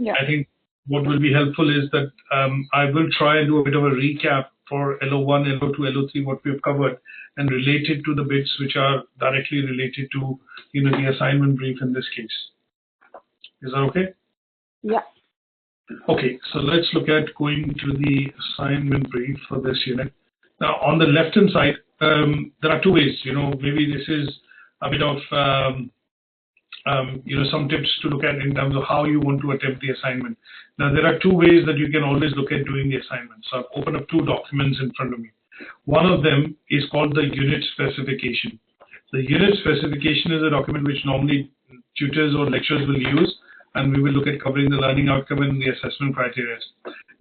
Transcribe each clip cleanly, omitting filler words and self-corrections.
Yeah. I think what will be helpful is that I will try and do a bit of a recap for LO1, LO2, LO3, what we've covered, and relate it to the bits which are directly related to the assignment brief in this case. Is that okay? Yeah. Okay, so let's look at going to the assignment brief for this unit. Now, on the left-hand side, there are two ways. Maybe this is a bit of some tips to look at in terms of how you want to attempt the assignment. Now, there are two ways that you can always look at doing the assignment. So I've opened up two documents in front of me. One of them is called the unit specification. The unit specification is a document which normally tutors or lecturers will use, and we will look at covering the learning outcome and the assessment criteria.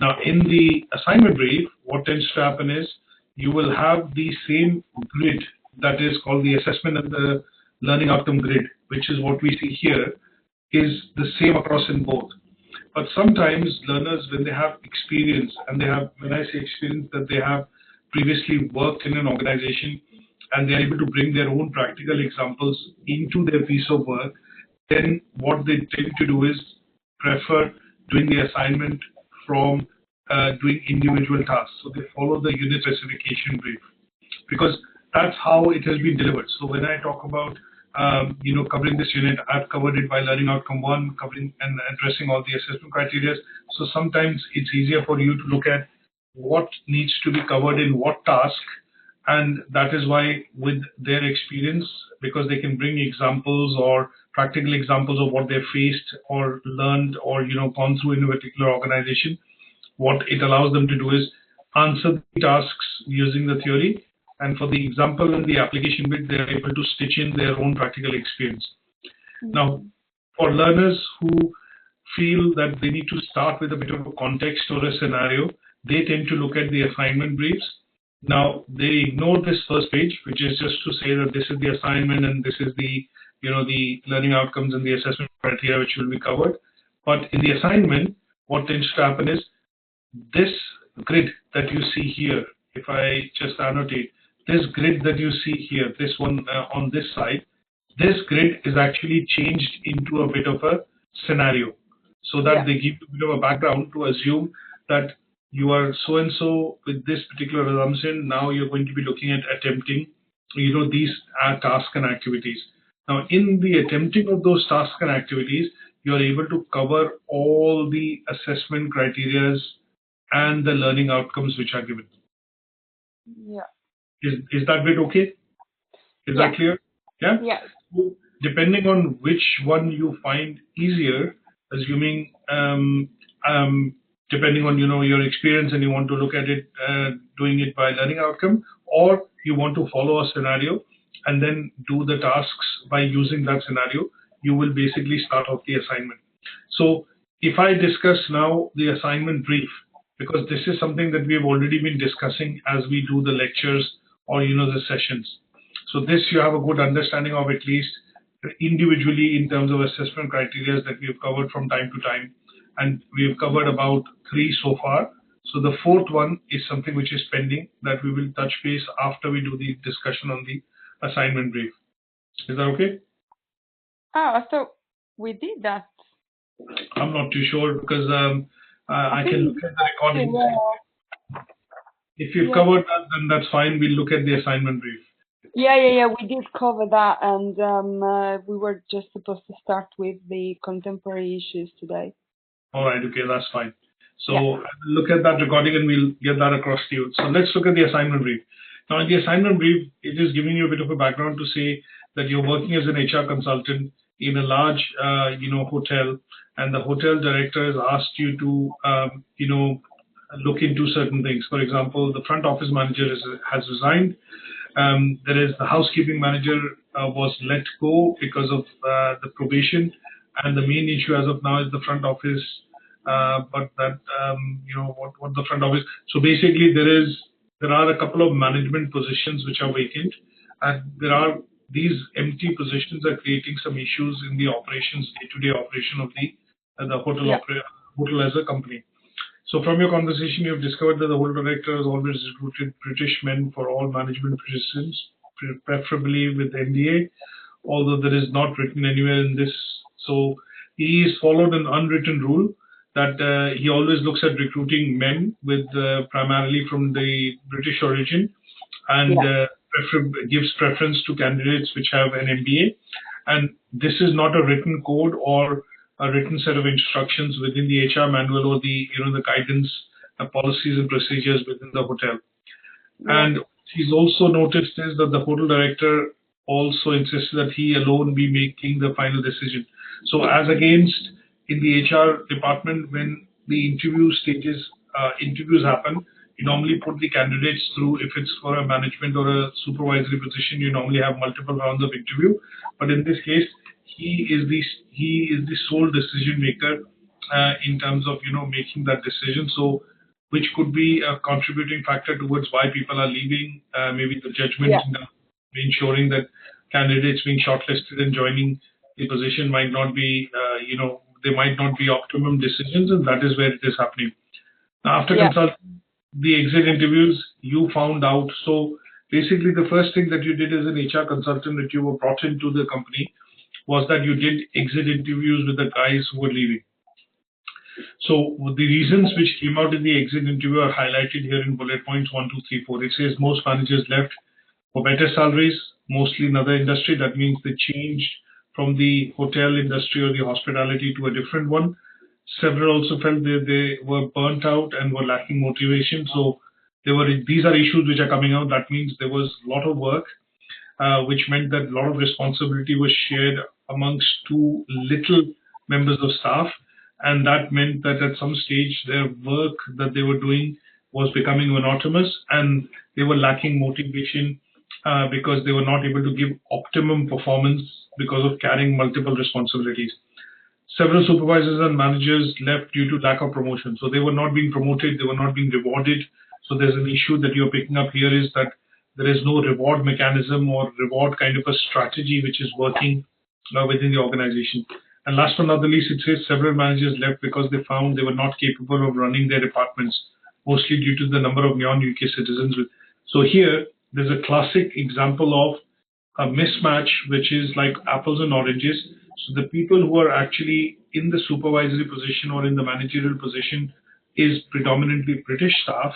Now, in the assignment brief, what tends to happen is you will have the same grid that is called the assessment and the learning outcome grid, which is what we see here, is the same across in both. But sometimes learners, when they have experience, and they have, when I say experience, that they have previously worked in an organization and they're able to bring their own practical examples into their piece of work, then what they tend to do is prefer doing the assignment from doing individual tasks. So they follow the unit specification brief because that's how it has been delivered. So when I talk about covering this unit, I've covered it by learning outcome 1, covering and addressing all the assessment criteria. So sometimes it's easier for you to look at what needs to be covered in what task, and that is why with their experience, because they can bring examples or practical examples of what they've faced or learned or gone through in a particular organization, what it allows them to do is answer the tasks using the theory, and for the example and the application bit, they're able to stitch in their own practical experience. Now, for learners who feel that they need to start with a bit of a context or a scenario, they tend to look at the assignment briefs. Now, they ignore this first page, which is just to say that this is the assignment and this is the the learning outcomes and the assessment criteria which will be covered. But in the assignment, what tends to happen is this grid that you see here, if I just annotate, this grid that you see here, this one on this side, this grid is actually changed into a bit of a scenario so that they give a bit of a background to assume that you are so-and-so with this particular assumption. Now you're going to be looking at attempting, these tasks and activities. Now, in the attempting of those tasks and activities, you are able to cover all the assessment criteria and the learning outcomes which are given. Yeah. Is that bit okay? Is that clear? Yeah? Yeah. So depending on which one you find easier, assuming depending on your experience and you want to look at it doing it by learning outcome, or you want to follow a scenario and then do the tasks by using that scenario, you will basically start off the assignment. So if I discuss now the assignment brief, because this is something that we have already been discussing as we do the lectures or the sessions. So this you have a good understanding of, at least individually, in terms of assessment criteria that we have covered from time to time, and we have covered about 3 so far. So the 4th one is something which is pending that we will touch base after we do the discussion on the assignment brief. Is that okay? Oh, so we did that. I'm not too sure because I can look at the recording. If you've covered that, then that's fine. We'll look at the assignment brief. Yeah. We did cover that, and we were just supposed to start with the contemporary issues today. All right. Okay, that's fine. So look at that recording and we'll get that across to you. So let's look at the assignment brief. Now, in the assignment brief, it is giving you a bit of a background to say that you're working as an HR consultant in a large, hotel, and the hotel director has asked you to, look into certain things. For example, the front office manager has resigned. There is the housekeeping manager was let go because of the probation, and the main issue as of now is the front office. But that what the front office. So basically, there are a couple of management positions which are vacant, and these empty positions are creating some issues in the operations, day-to-day operation of the hotel as a company. So from your conversation, you've discovered that the hotel director has always recruited British men for all management positions, preferably with NDA, although there is not written anywhere in this. So he has followed an unwritten rule that he always looks at recruiting men with primarily from the British origin, and gives preference to candidates which have an MBA. And this is not a written code or a written set of instructions within the HR manual or the the guidance, policies and procedures within the hotel. And he's also noticed is that the hotel director also insists that he alone be making the final decision. So as against in the HR department, when the interviews happen, you normally put the candidates through. If it's for a management or a supervisory position, you normally have multiple rounds of interview. But in this case, he is the sole decision maker in terms of making that decision. So, which could be a contributing factor towards why people are leaving. Maybe the judgment in ensuring that candidates being shortlisted and joining the position might not be, they might not be optimum decisions, and that is where it is happening. Now, after consulting the exit interviews, you found out. So basically, the first thing that you did as an HR consultant that you were brought into the company was that you did exit interviews with the guys who were leaving. So the reasons which came out in the exit interview are highlighted here in bullet points 1, 2, 3, 4. It says most managers left for better salaries, mostly in other industry. That means they changed from the hotel industry or the hospitality to a different one. Several also felt they were burnt out and were lacking motivation. So these are issues which are coming out. That means there was a lot of work, which meant that a lot of responsibility was shared amongst too little members of staff. And that meant that at some stage their work that they were doing was becoming monotonous, and they were lacking motivation because they were not able to give optimum performance because of carrying multiple responsibilities. Several supervisors and managers left due to lack of promotion. So they were not being promoted, they were not being rewarded. So there's an issue that you're picking up here is that there is no reward mechanism or reward kind of a strategy which is working within the organization. And last but not the least, it says several managers left because they found they were not capable of running their departments, mostly due to the number of non-UK citizens. So here, there's a classic example of a mismatch, which is like apples and oranges. So the people who are actually in the supervisory position or in the managerial position is predominantly British staff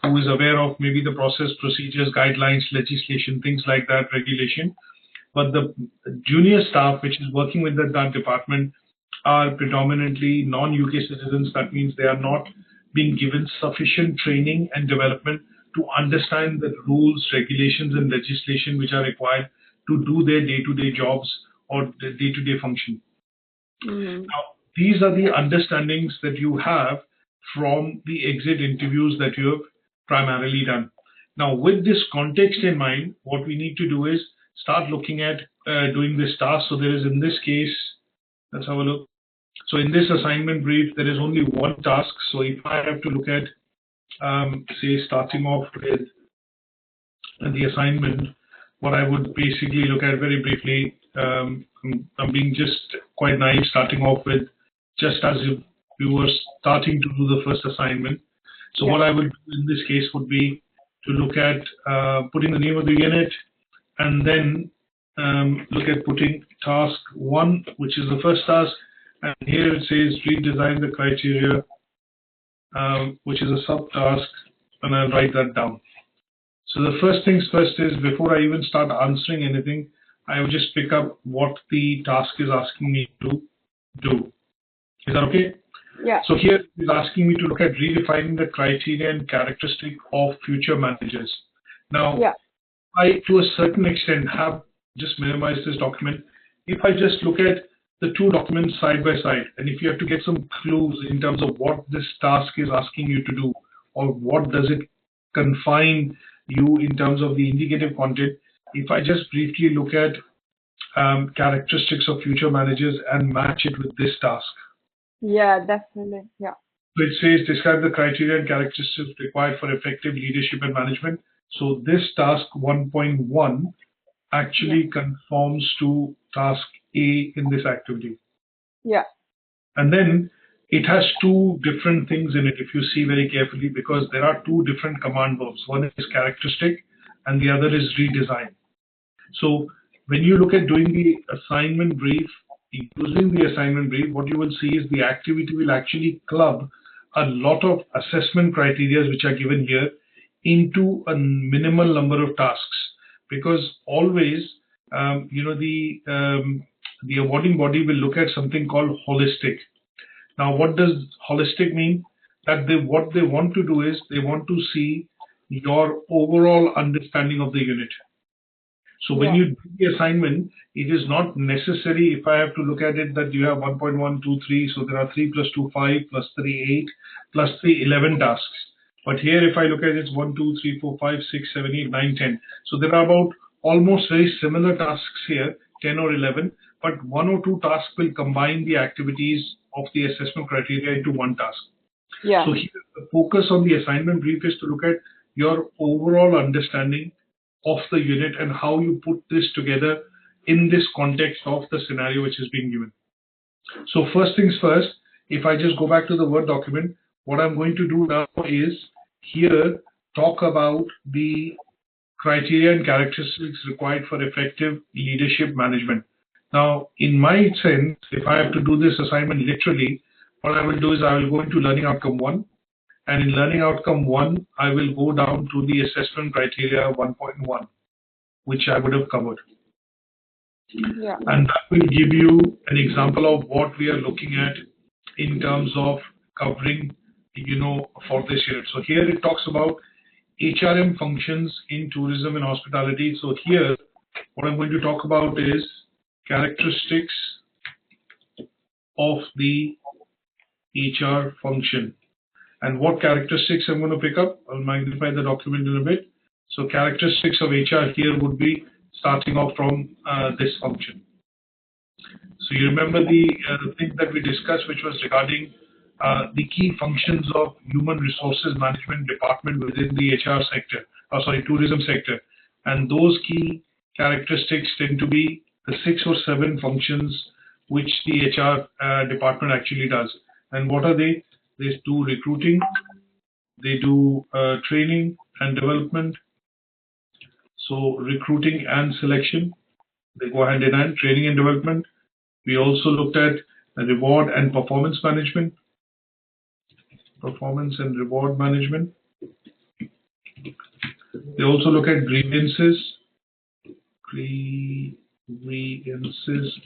who is aware of maybe the process, procedures, guidelines, legislation, things like that, regulation. But the junior staff, which is working with that department, are predominantly non-UK citizens. That means they are not being given sufficient training and development to understand the rules, regulations, and legislation which are required to do their day-to-day jobs or the day-to-day function. Now, these are the understandings that you have from the exit interviews that you have primarily done. Now, with this context in mind, what we need to do is start looking at doing this task. So there is, in this case, let's have a look. So in this assignment brief, there is only one task. So if I have to look at, say, starting off with the assignment, what I would basically look at very briefly, I'm being just quite naive, starting off with just as if we were starting to do the first assignment. So what I would do in this case would be to look at putting the name of the unit, and then look at putting task 1, which is the first task. And here it says redesign the criteria, which is a subtask, and I'll write that down. So the first things first is, before I even start answering anything, I will just pick up what the task is asking me to do. Is that okay? Yeah. So here it's asking me to look at redefining the criteria and characteristic of future managers. Now, I, to a certain extent, have just minimized this document. If I just look at the two documents side by side, and if you have to get some clues in terms of what this task is asking you to do, or what does it confine you in terms of the indicative content, if I just briefly look at characteristics of future managers and match it with this task. Yeah, definitely. Yeah. So it says describe the criteria and characteristics required for effective leadership and management. So this task 1.1 actually conforms to task A in this activity. Yeah. And then it has two different things in it, if you see very carefully, because there are two different command verbs. One is characteristic and the other is redesign. So when you look at doing the assignment brief, using the assignment brief, what you will see is the activity will actually club a lot of assessment criteria which are given here into a minimal number of tasks, because always the awarding body will look at something called holistic. Now, what does holistic mean? That what they want to do is they want to see your overall understanding of the unit. So when you do the assignment, it is not necessary, if I have to look at it, that you have 1.1, 2, 3, so there are 3 plus 2, 5, plus 3, 8, plus 3, 11 tasks. But here, if I look at it, it's 1, 2, 3, 4, 5, 6, 7, 8, 9, 10. So there are about almost very similar tasks here, 10 or 11, but 1 or 2 tasks will combine the activities of the assessment criteria into one task. So here, the focus on the assignment brief is to look at your overall understanding of the unit and how you put this together in this context of the scenario which is being given. So first things first, if I just go back to the Word document, what I'm going to do now is here talk about the criteria and characteristics required for effective leadership management. Now, in my sense, if I have to do this assignment literally, what I will do is I will go into Learning Outcome 1. And in Learning Outcome 1, I will go down to the Assessment Criteria 1.1, which I would have covered. And that will give you an example of what we are looking at in terms of covering, for this unit. So here it talks about HRM functions in tourism and hospitality. So here, what I'm going to talk about is characteristics of the HR function. And what characteristics I'm going to pick up, I'll magnify the document in a bit. So characteristics of HR here would be starting off from this function. So you remember the thing that we discussed, which was regarding the key functions of human resources management department within the HR sector, tourism sector. And those key characteristics tend to be the 6 or 7 functions which the HR department actually does. And what are they? They do recruiting, they do training and development. So recruiting and selection, they go hand in hand, training and development. We also looked at reward and performance management. Performance and reward management. They also look at grievances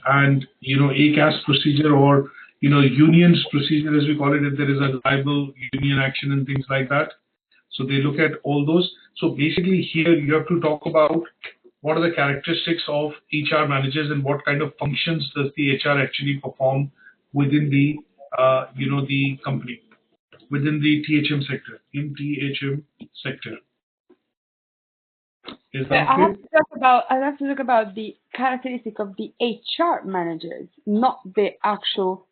and ACAS procedure, or unions procedure as we call it, if there is a liable union action and things like that. So they look at all those. So basically here you have to talk about what are the characteristics of HR managers and what kind of functions does the HR actually perform within the the company, within the THM sector, in THM sector. Is that I have to talk about the characteristic of the HR managers, not the actual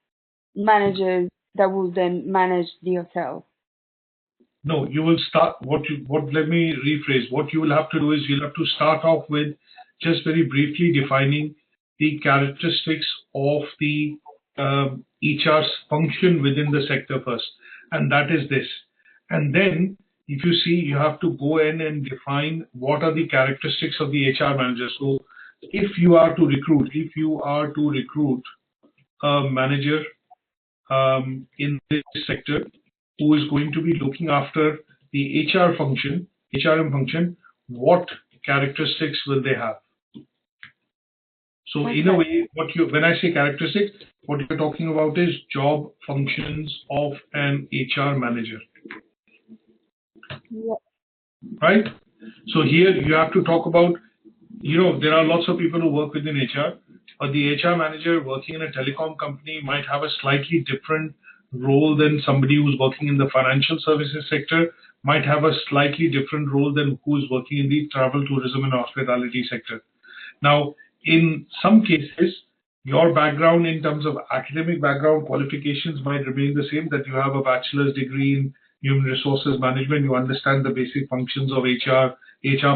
managers that will then manage the hotel. No, you will start let me rephrase. What you will have to do is you'll have to start off with just very briefly defining the characteristics of the HR's function within the sector first. And that is this. And then if you see, you have to go in and define what are the characteristics of the HR manager. So if you are to recruit a manager in this sector who is going to be looking after the HRM function, what characteristics will they have? So in a way, when I say characteristics, what you're talking about is job functions of an HR manager. Right? So here you have to talk about, there are lots of people who work within HR, but the HR manager working in a telecom company might have a slightly different role than somebody who's working in the financial services sector, might have a slightly different role than who is working in the travel, tourism and hospitality sector. Now, in some cases, your background in terms of academic background qualifications might remain the same, that you have a bachelor's degree in human resources management, you understand the basic functions of HR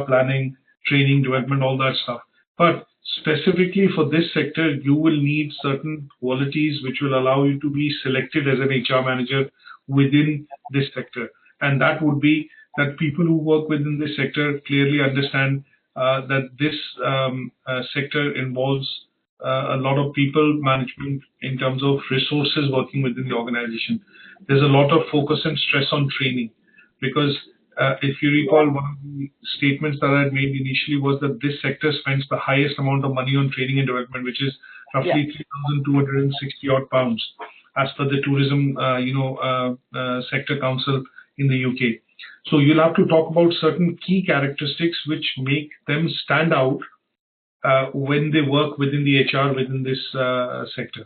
planning, training, development, all that stuff. But specifically for this sector, you will need certain qualities which will allow you to be selected as an HR manager within this sector. And that would be that people who work within this sector clearly understand that this sector involves a lot of people management in terms of resources working within the organization. There's a lot of focus and stress on training, because if you recall, one of the statements that I had made initially was that this sector spends the highest amount of money on training and development, which is roughly 3,260 odd pounds, as per the tourism, sector council in the UK. So you'll have to talk about certain key characteristics which make them stand out when they work within the HR within this sector.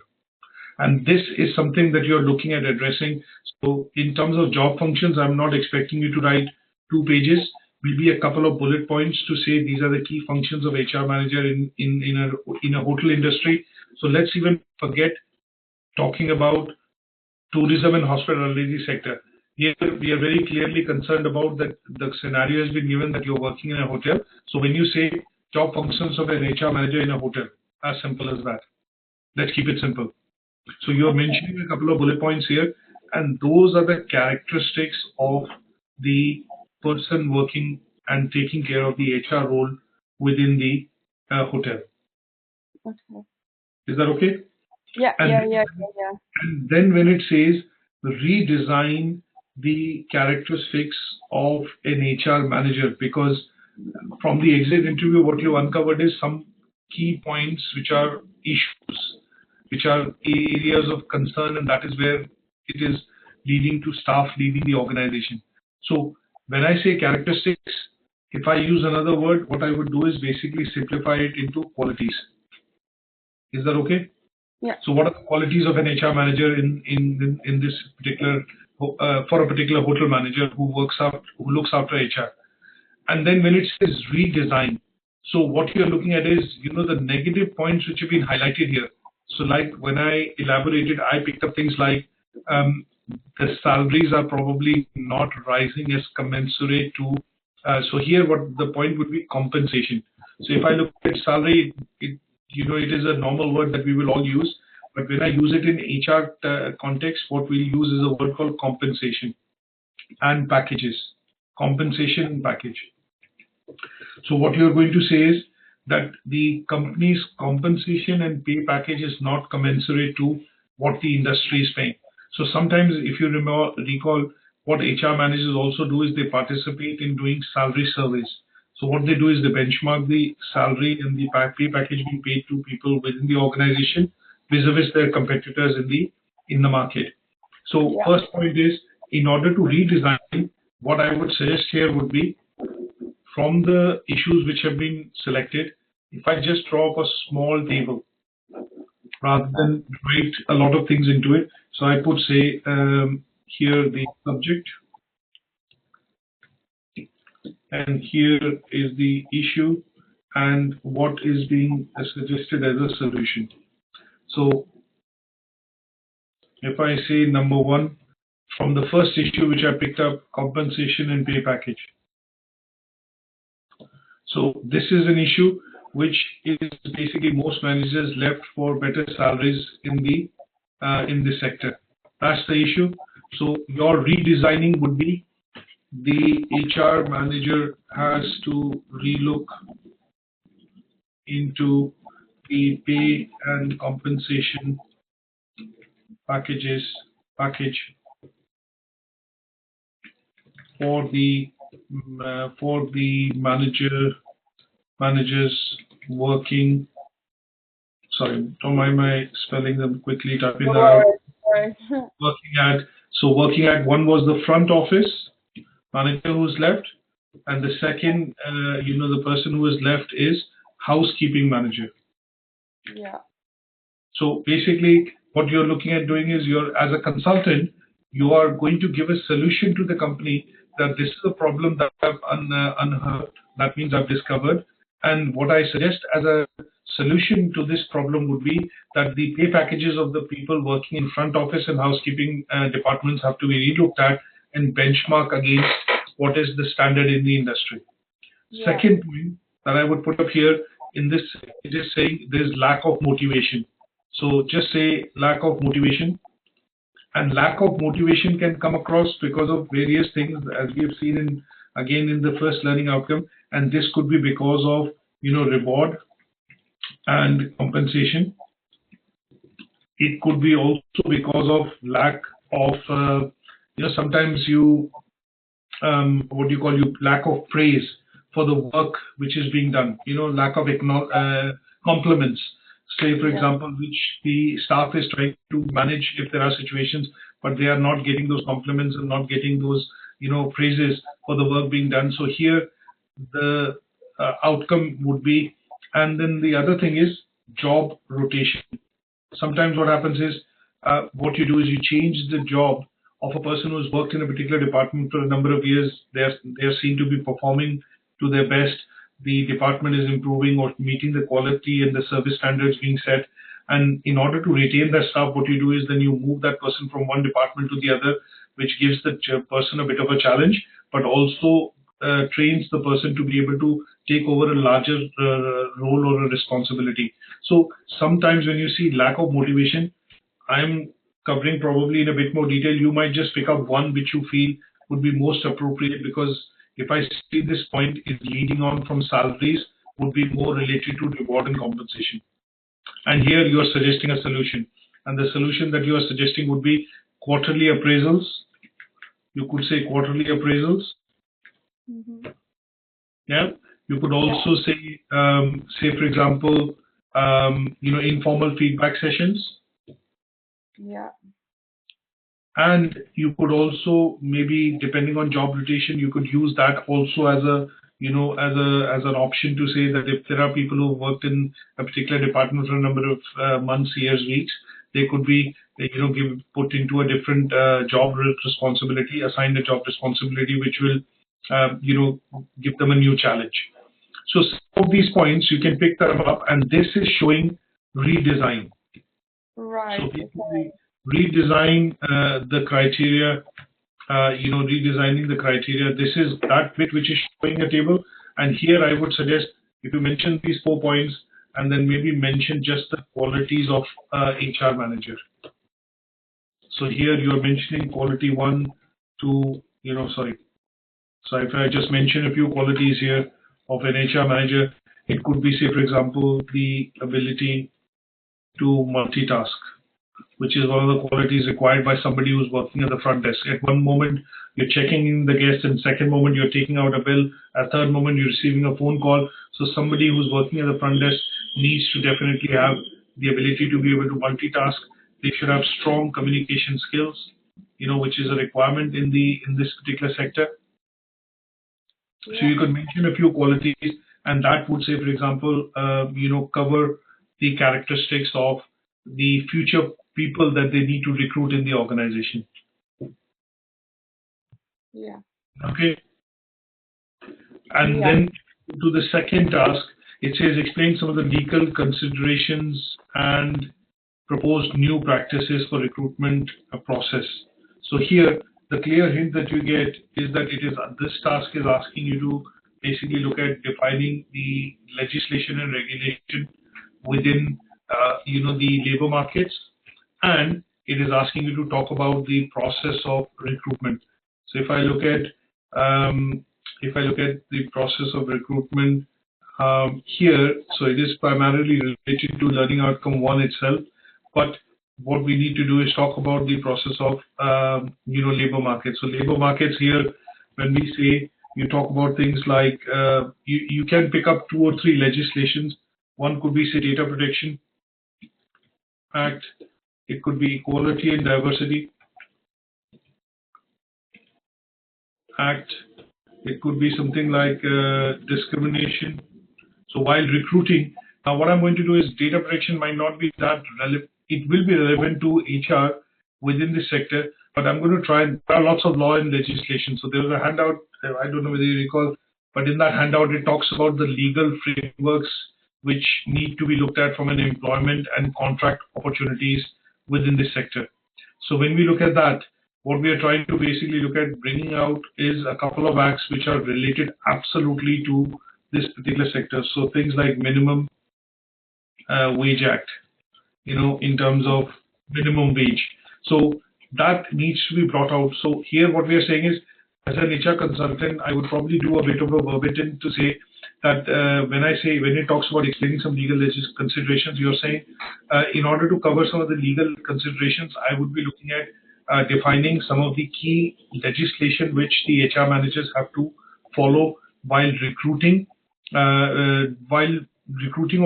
And this is something that you're looking at addressing. So in terms of job functions, I'm not expecting you to write 2 pages, maybe a couple of bullet points to say these are the key functions of HR manager in a hotel industry. So let's even forget talking about tourism and hospitality sector. Here we are very clearly concerned about that the scenario has been given that you're working in a hotel. So when you say job functions of an HR manager in a hotel, as simple as that. Let's keep it simple. So you're mentioning a couple of bullet points here, and those are the characteristics of the person working and taking care of the HR role within the hotel. Okay. Is that okay? Yeah. And then when it says redesign the characteristics of an HR manager, because from the exit interview, what you uncovered is some key points which are issues, which are areas of concern, and that is where it is leading to staff leaving the organization. So when I say characteristics, if I use another word, what I would do is basically simplify it into qualities. Is that okay? Yeah. So what are the qualities of an HR manager in this particular for a particular hotel manager who looks after HR? And then when it says redesign, so what you're looking at is, the negative points which have been highlighted here. So like when I elaborated, I picked up things like the salaries are probably not rising as commensurate to, so here what the point would be compensation. So if I look at salary, it is a normal word that we will all use, but when I use it in HR context, what we'll use is a word called compensation and packages. Compensation and package. So what you're going to say is that the company's compensation and pay package is not commensurate to what the industry is paying. So sometimes, if you recall, what HR managers also do is they participate in doing salary surveys. So what they do is they benchmark the salary and the pay package being paid to people within the organization vis-a-vis their competitors in the market. So first point is, in order to redesign, what I would suggest here would be, from the issues which have been selected, if I just draw up a small table rather than write a lot of things into it. So I put, say, here the subject, and here is the issue, and what is being suggested as a solution. So if I say number 1, from the first issue which I picked up, compensation and pay package. So this is an issue which is basically most managers left for better salaries in the sector. That's the issue. So your redesigning would be, the HR manager has to relook into the pay and compensation package for the managers working. Sorry, don't mind my spelling them quickly, typing that out. Working at one was the front office manager who's left, and the second, the person who is left is housekeeping manager. Yeah. So basically, what you're looking at doing is, as a consultant, you are going to give a solution to the company that this is a problem that I've unheard. That means I've discovered. And what I suggest as a solution to this problem would be that the pay packages of the people working in front office and housekeeping departments have to be relooked at and benchmark against what is the standard in the industry. Yeah. Second point that I would put up here in this, it is saying there is lack of motivation. So just say lack of motivation. And lack of motivation can come across because of various things, as we have seen in the first learning outcome. And this could be because of, reward. And compensation. It could be also because of lack of, sometimes you, lack of praise for the work which is being done, lack of compliments. Say, for example, which the staff is trying to manage if there are situations, but they are not getting those compliments and not getting those, praises for the work being done. So here, the outcome would be, and then the other thing is job rotation. Sometimes what happens is, what you do is you change the job of a person who's worked in a particular department for a number of years. They're seen to be performing to their best. The department is improving or meeting the quality and the service standards being set. And in order to retain that staff, what you do is then you move that person from one department to the other, which gives the person a bit of a challenge, but also trains the person to be able to take over a larger role or a responsibility. So sometimes when you see lack of motivation, I'm covering probably in a bit more detail. You might just pick up one which you feel would be most appropriate, because if I see this point is leading on from salaries, would be more related to reward and compensation. And here you are suggesting a solution. And the solution that you are suggesting would be quarterly appraisals. You could say quarterly appraisals. Mm-hmm. Yeah. You could also say, for example, informal feedback sessions. Yeah. And you could also, maybe depending on job rotation, you could use that also as a, as an option to say that if there are people who worked in a particular department for a number of months, years, weeks, they could be, put into a different job responsibility, assigned a job responsibility, which will, give them a new challenge. So some of these points, you can pick them up, and this is showing redesign. Right. So basically, redesign the criteria, redesigning the criteria. This is that bit which is showing a table. And here I would suggest if you mention these 4 points and then maybe mention just the qualities of HR manager. So here you are mentioning quality 1, 2, So if I just mention a few qualities here of an HR manager, it could be, say, for example, the ability to multitask, which is one of the qualities required by somebody who's working at the front desk. At one moment, you're checking in the guest, and second moment, you're taking out a bill. At third moment, you're receiving a phone call. So somebody who's working at the front desk needs to definitely have the ability to be able to multitask. They should have strong communication skills, which is a requirement in this particular sector. Yeah. So you could mention a few qualities, and that would say, for example, cover the characteristics of the future people that they need to recruit in the organization. Yeah. Okay. And then to the second task, it says explain some of the legal considerations and propose new practices for recruitment process. So here, the clear hint that you get is that this task is asking you to basically look at defining the legislation and regulation within the labor markets, and it is asking you to talk about the process of recruitment. So if I look at the process of recruitment here, so it is primarily related to learning outcome 1 itself, but what we need to do is talk about the process of labor markets. So labor markets here, when we say, you talk about things like you can pick up 2 or 3 legislations. One could be, say, Data Protection Act. It could be Equality and Diversity Act. It could be something like discrimination. So while recruiting, now what I'm going to do is data protection might not be that relevant. It will be relevant to HR within this sector, but I'm going to try. There are lots of law and legislation. So there's a handout. I don't know whether you recall, but in that handout, it talks about the legal frameworks which need to be looked at from an employment and contract opportunities within this sector. So when we look at that, what we are trying to basically look at bringing out is a couple of acts which are related absolutely to this particular sector. So things like Minimum Wage Act, in terms of minimum wage. So that needs to be brought out. So here what we are saying is, as an HR consultant, I would probably do a bit of a verbatim to say that when it talks about explaining some legal considerations, you're saying in order to cover some of the legal considerations, I would be looking at defining some of the key legislation which the HR managers have to follow while recruiting or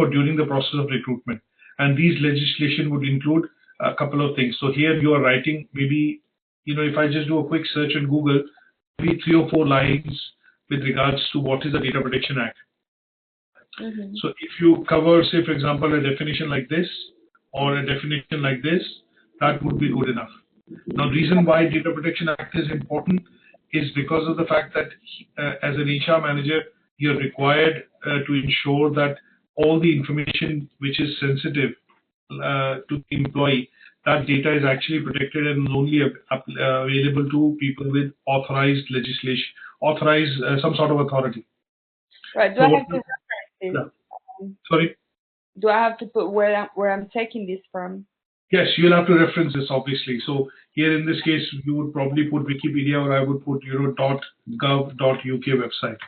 during the process of recruitment. And these legislation would include a couple of things. So here you are writing maybe, if I just do a quick search on Google, maybe 3 or 4 lines with regards to what is the Data Protection Act. Mm-hmm. So if you cover, say, for example, a definition like this or a definition like this, that would be good enough. Now, the reason why Data Protection Act is important is because of the fact that as an HR manager, you're required to ensure that all the information which is sensitive to the employee, that data is actually protected and only available to people with authorized legislation, some sort of authority. Right. Do I have to reference this? Yeah. Sorry? Do I have to put where I'm taking this from? Yes, you'll have to reference this, obviously. So here in this case, you would probably put Wikipedia, or I would put .gov.uk website.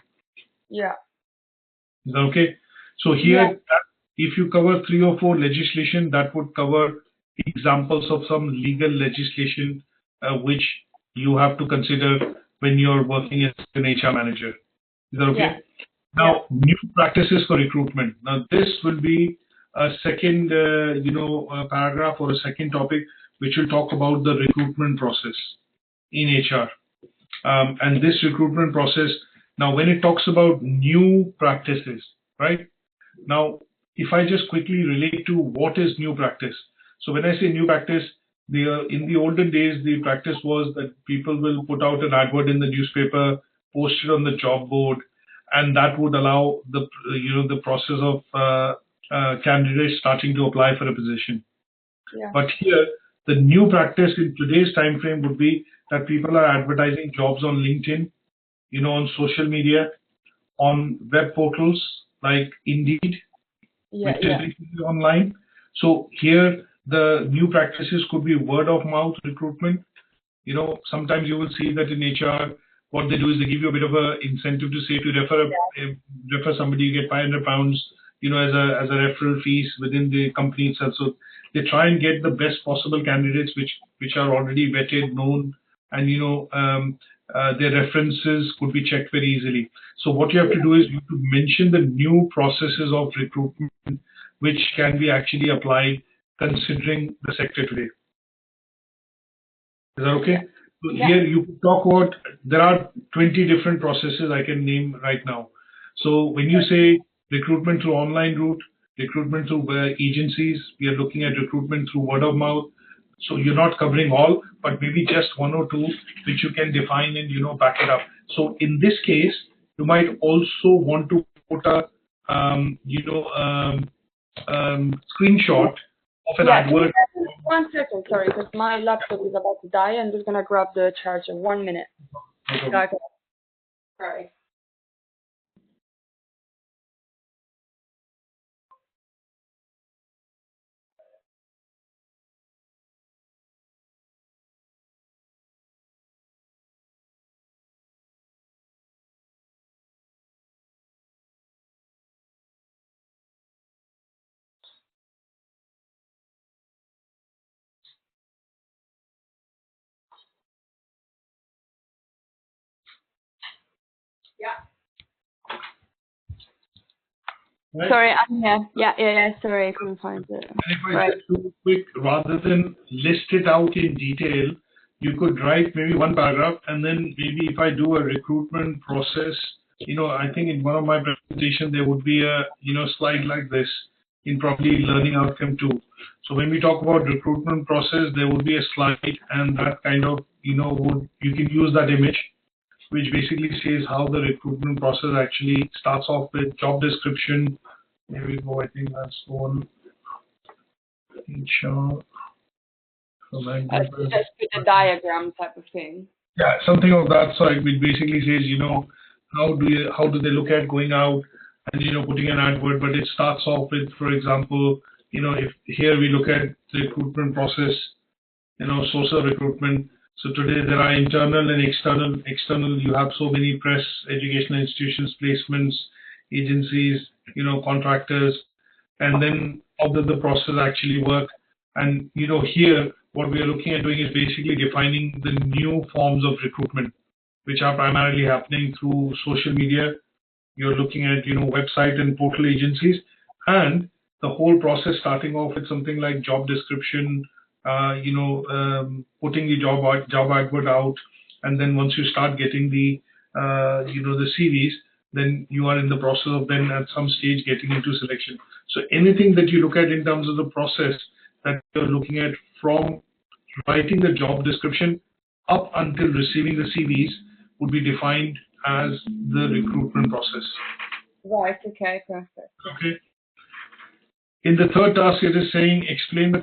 Yeah. Is that okay? So here, if you cover 3 or 4 legislation, that would cover examples of some legal legislation which you have to consider when you're working as an HR manager. Is that okay? Yeah. Now, new practices for recruitment. Now, this will be a second, paragraph or a second topic which will talk about the recruitment process in HR. And this recruitment process, now when it talks about new practices, right? Now, if I just quickly relate to what is new practice. So when I say new practice, in the olden days, the practice was that people will put out an advert in the newspaper, post it on the job board, and that would allow the process of candidates starting to apply for a position. Yeah. But here, the new practice in today's time frame would be that people are advertising jobs on LinkedIn, on social media, on web portals like Indeed, which is basically online. So here, the new practices could be word of mouth recruitment. Sometimes you will see that in HR, what they do is they give you a bit of an incentive to say to refer somebody, you get £500, as a referral fees within the company itself. So they try and get the best possible candidates which are already vetted, known, and their references could be checked very easily. So what you have to do is you have to mention the new processes of recruitment which can be actually applied considering the sector today. Is that okay? So here you talk about, there are 20 different processes I can name right now. So when you say recruitment through online route, recruitment through agencies, we are looking at recruitment through word of mouth. So you're not covering all, but maybe just 1 or 2 which you can define and back it up. So in this case, you might also want to put a screenshot of an advert. 1 second, sorry, because my laptop is about to die. I'm just gonna grab the charger. 1 minute. Okay. Sorry. Right? Sorry, I'm here. Yeah. Sorry, I couldn't find it. And if I just do quick, rather than list it out in detail, you could write maybe 1 paragraph, and then maybe if I do a recruitment process, I think in one of my presentations there would be a slide like this in probably learning outcome 2. So when we talk about recruitment process, there would be a slide, and that kind of you can use that image, which basically says how the recruitment process actually starts off with job description. Here we go. I think that's one. HR. Just with a diagram type of thing. Yeah, something of that sort. It basically says, how do they look at going out and putting an advert? But it starts off with, for example, if here we look at the recruitment process, source of recruitment. So today there are internal and external. External, you have so many press, educational institutions, placements, agencies, contractors, and then how does the process actually work? And here what we are looking at doing is basically defining the new forms of recruitment, which are primarily happening through social media. You're looking at website and portal agencies, and the whole process starting off with something like job description, putting the job advert out, and then once you start getting the the CVs, then you are in the process of then at some stage getting into selection. So anything that you look at in terms of the process that you're looking at from writing the job description up until receiving the CVs would be defined as the recruitment process. Right, okay, perfect. Okay. In the third task, it is saying explain the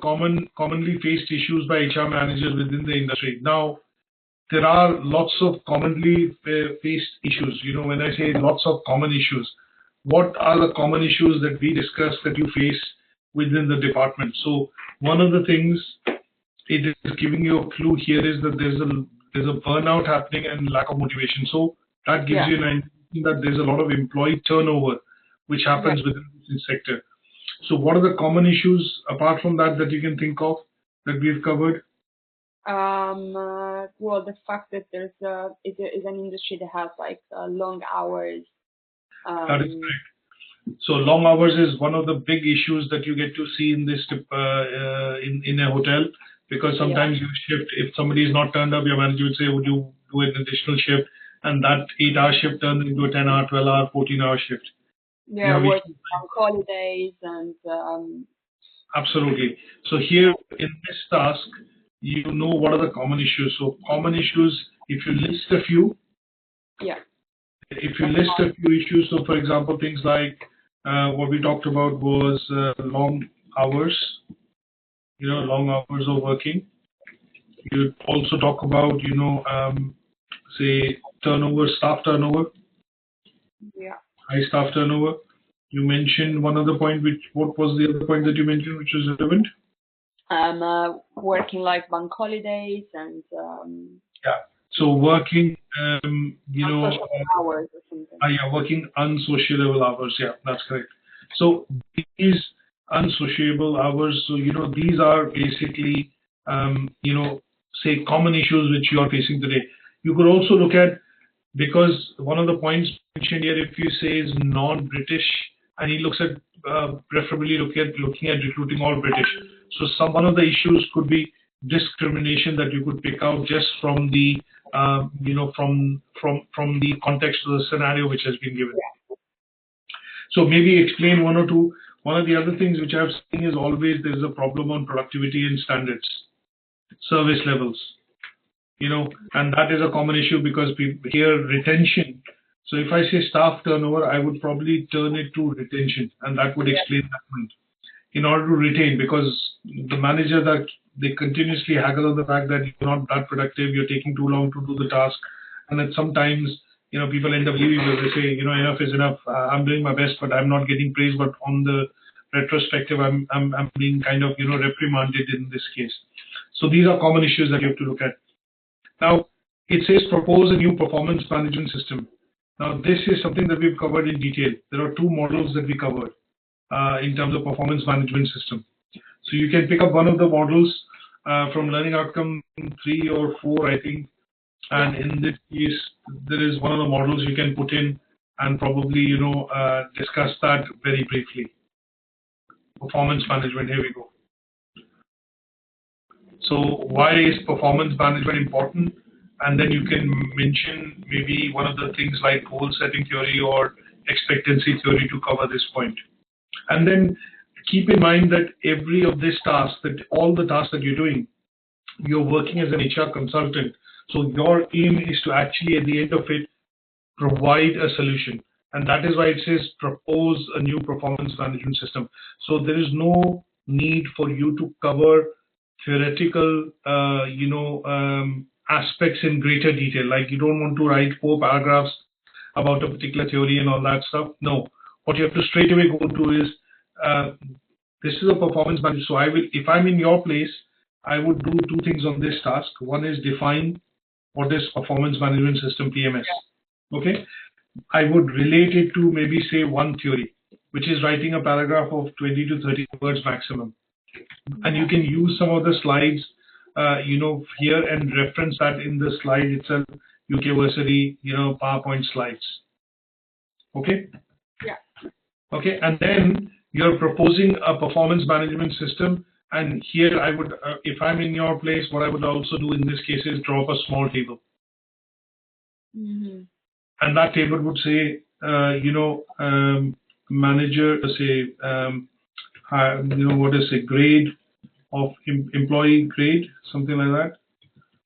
commonly faced issues by HR managers within the industry. Now, there are lots of commonly faced issues. When I say lots of common issues, what are the common issues that we discussed that you face within the department? So one of the things it is giving you a clue here is that there's a burnout happening and lack of motivation. So that gives you an indication that there's a lot of employee turnover which happens within this sector. So what are the common issues apart from that you can think of that we've covered? Well, the fact that is an industry that has like long hours. That is correct. So long hours is one of the big issues that you get to see in this in a hotel, because sometimes you shift. If somebody is not turned up, your manager would say, "Would you do an additional shift?" And that 8-hour shift turns into a 10-hour, 12-hour, 14-hour shift. Yeah, working on holidays and. Absolutely. So here in this task, what are the common issues. So common issues, if you list a few. Yeah. If you list a few issues, so for example, things like what we talked about was long hours, long hours of working. You also talk about, say turnover, staff turnover. Yeah. High staff turnover. You mentioned one other point, what was the other point that you mentioned, which was relevant? Working like bank holidays and. So working, unsociable hours or something. Working unsociable hours. Yeah, that's correct. So these unsociable hours. So these are basically, say common issues which you are facing today. You could also look at, because one of the points mentioned here, if you say is non-British, and he looks at preferably looking at recruiting all British. So one of the issues could be discrimination that you could pick out just from the from the context of the scenario which has been given. So maybe explain one or two. One of the other things which I've seen is always there's a problem on productivity and standards, service levels, and that is a common issue because here retention. So if I say staff turnover, I would probably turn it to retention, and that would explain that point. In order to retain, because the manager that they continuously haggle on the fact that you're not that productive, you're taking too long to do the task, and that sometimes people end up leaving because they say enough is enough. I'm doing my best, but I'm not getting praise. But on the retrospective, I'm being kind of reprimanded in this case. So these are common issues that you have to look at. Now it says propose a new performance management system. Now this is something that we've covered in detail. There are two models that we covered. In terms of performance management system. So you can pick up one of the models from learning outcome 3 or 4, I think. And in this case, there is one of the models you can put in and probably, discuss that very briefly. Performance management, here we go. So why is performance management important? And then you can mention maybe one of the things like goal setting theory or expectancy theory to cover this point. And then keep in mind that every of this task, all the tasks that you're doing, you're working as an HR consultant. So your aim is to actually, at the end of it, provide a solution. And that is why it says propose a new performance management system. So there is no need for you to cover theoretical, aspects in greater detail. Like you don't want to write 4 paragraphs about a particular theory and all that stuff. No. What you have to straight away go to is, this is a performance management. So if I'm in your place, I would do 2 things on this task. One is define what is performance management system, PMS. Okay. I would relate it to maybe say one theory, which is writing a paragraph of 20 to 30 words maximum. And you can use some of the slides, here and reference that in the slide itself, UK Versity, PowerPoint slides. Okay? Yeah. Okay, and then you're proposing a performance management system. And here I would, if I'm in your place, what I would also do in this case is draw up a small table. Mm-hmm. And that table would say, manager, grade of employee grade, something like that.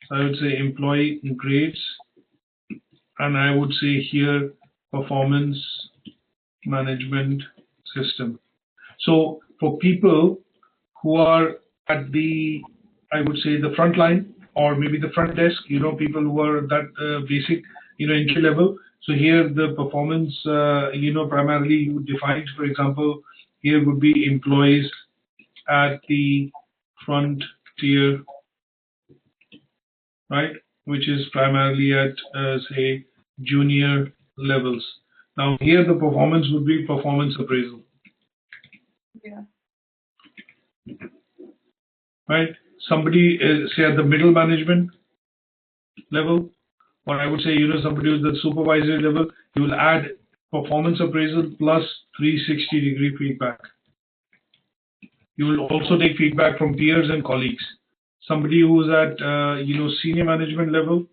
So I would say employee grades, and I would say here performance management system. So for people who are at the, I would say the front line or maybe the front desk, people who are that basic, entry level. So here the performance, primarily you define, for example, here would be employees at the front tier, right, which is primarily at, say, junior levels. Now here the performance would be performance appraisal. Yeah. Right? Somebody, say at the middle management level, or I would say, somebody with the supervisory level, you will add performance appraisal plus 360-degree feedback. You will also take feedback from peers and colleagues. Somebody who's at, senior management level.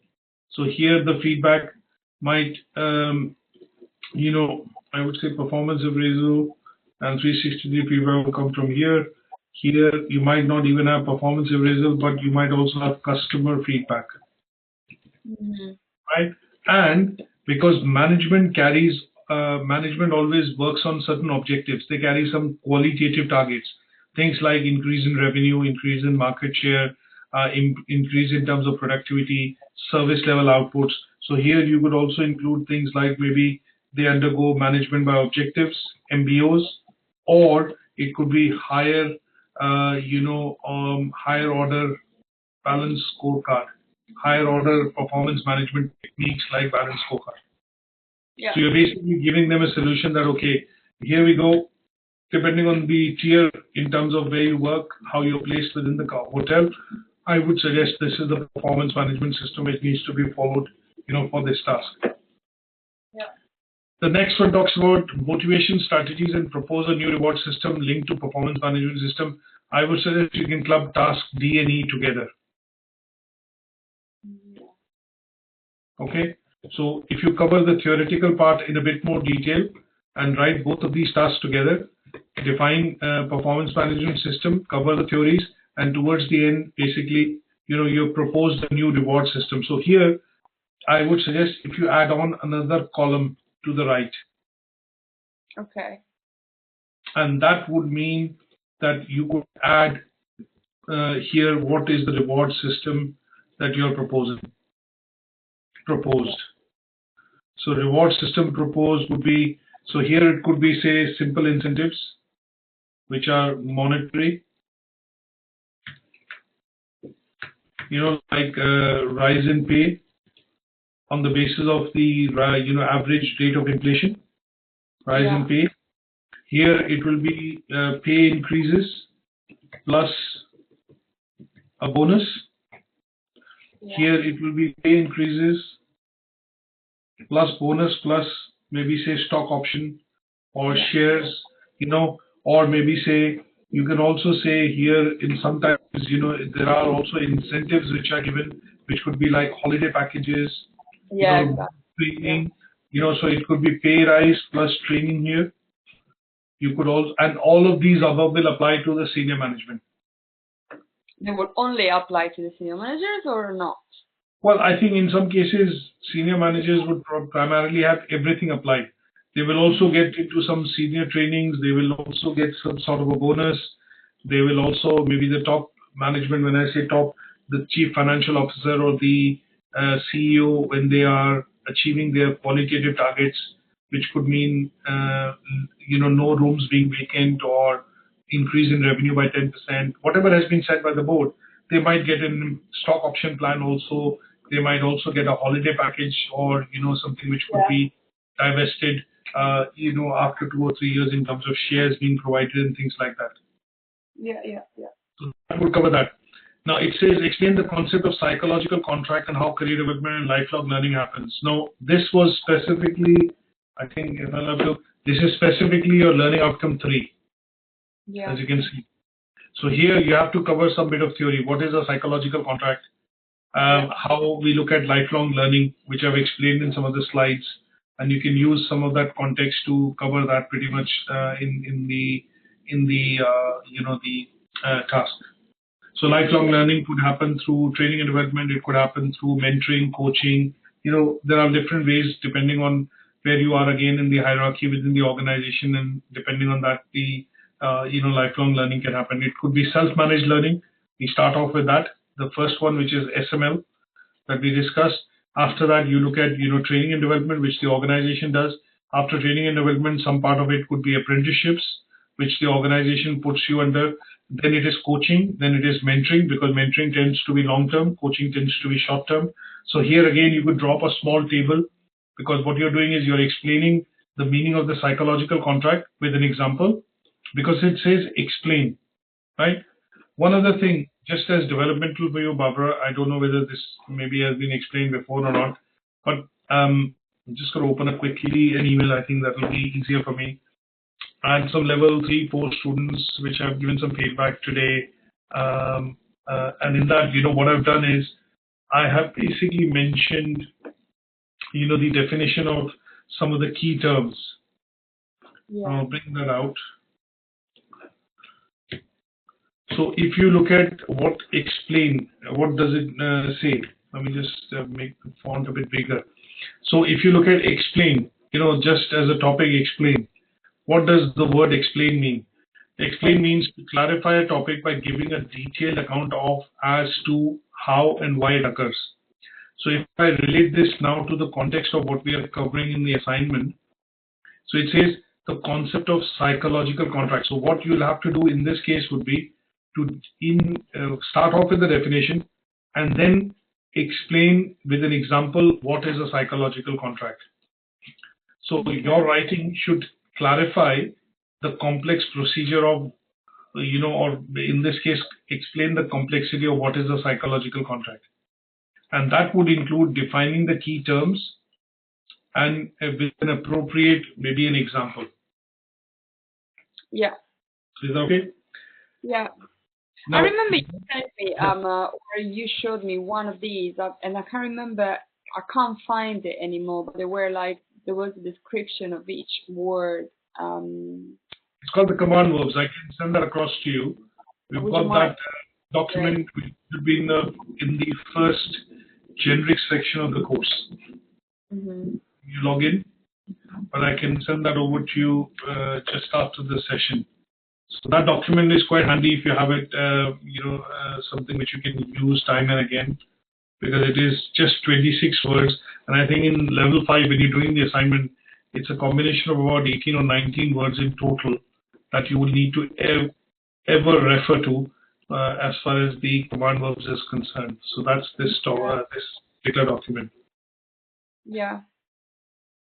So here the feedback might, I would say performance appraisal and 360-degree feedback will come from here. Here you might not even have performance appraisal, but you might also have customer feedback. Mm-hmm. Right? And because management always works on certain objectives. They carry some qualitative targets. Things like increase in revenue, increase in market share, increase in terms of productivity, service level outputs. So here you could also include things like maybe they undergo management by objectives, MBOs, or it could be higher, higher order balance scorecard, higher order performance management techniques like balance scorecard. Yeah. So you're basically giving them a solution that, okay, here we go. Depending on the tier in terms of where you work, how you're placed within the hotel, I would suggest this is the performance management system which needs to be followed, for this task. Yeah. The next one talks about motivation strategies and propose a new reward system linked to performance management system. I would suggest you can club task D and E together. Okay. So if you cover the theoretical part in a bit more detail and write both of these tasks together, define performance management system, cover the theories, and towards the end, basically, you propose a new reward system. So here, I would suggest if you add on another column to the right. Okay. And that would mean that you could add here what is the reward system that you're proposed. So reward system proposed would be, so here it could be, say, simple incentives, which are monetary, like rise in pay on the basis of the, average rate of inflation, rise in pay. Here it will be pay increases plus a bonus. Yeah. Here it will be pay increases plus bonus plus maybe say stock option or shares, or maybe say, you can also say here in sometimes, there are also incentives which are given, which could be like holiday packages, training, so it could be pay rise plus training here. You could also, and all of these above will apply to the senior management. They would only apply to the senior managers or not? Well, I think in some cases, senior managers would primarily have everything applied. They will also get into some senior trainings. They will also get some sort of a bonus. They will also, maybe the top management, when I say top, the chief financial officer or the CEO, when they are achieving their qualitative targets, which could mean, no rooms being vacant or increase in revenue by 10%, whatever has been said by the board, they might get a stock option plan also. They might also get a holiday package or, something which could be divested, after 2 or 3 years in terms of shares being provided and things like that. Yeah. So that would cover that. Now it says explain the concept of psychological contract and how career development and lifelong learning happens. Now this was specifically, I think, this is specifically your learning outcome 3, as you can see. So here you have to cover some bit of theory. What is a psychological contract? How we look at lifelong learning, which I've explained in some of the slides, and you can use some of that context to cover that pretty much in the task. So lifelong learning could happen through training and development. It could happen through mentoring, coaching. There are different ways depending on where you are again in the hierarchy within the organization, and depending on that, the lifelong learning can happen. It could be self-managed learning. We start off with that. The first one, which is SML, that we discussed. After that, you look at training and development, which the organization does. After training and development, some part of it could be apprenticeships, which the organization puts you under. Then it is coaching. Then it is mentoring, because mentoring tends to be long-term. Coaching tends to be short-term. So here again, you could drop a small table, because what you're doing is you're explaining the meaning of the psychological contract with an example, because it says explain, right? One other thing, just as developmental for you, Barbara, I don't know whether this maybe has been explained before or not, but I'm just going to open up quickly an email. I think that will be easier for me. I had some level 3-4 students which have given some feedback today. And in that, what I've done is I have basically mentioned, the definition of some of the key terms. Yeah. I'll bring that out. So if you look at what explain, what does it say? Let me just make the font a bit bigger. So if you look at explain, just as a topic, explain. What does the word explain mean? Explain means to clarify a topic by giving a detailed account of as to how and why it occurs. So if I relate this now to the context of what we are covering in the assignment, so it says the concept of psychological contract. So what you'll have to do in this case would be to start off with the definition and then explain with an example what is a psychological contract. So your writing should clarify the complex procedure of, or in this case, explain the complexity of what is a psychological contract. And that would include defining the key terms and with an appropriate, maybe an example. Yeah. Is that okay? Yeah. Now, I remember you sent me, or you showed me one of these, and I can't remember, I can't find it anymore, but there was a description of each word. It's called the command verbs. I can send that across to you. We've got that document which should be in the first generic section of the course. Mm-hmm. You log in, but I can send that over to you just after the session. So that document is quite handy if you have it, something which you can use time and again, because it is just 26 words. And I think in level 5, when you're doing the assignment, it's a combination of about 18 or 19 words in total that you will need to ever refer to as far as the command verbs is concerned. So that's this particular document. Yeah.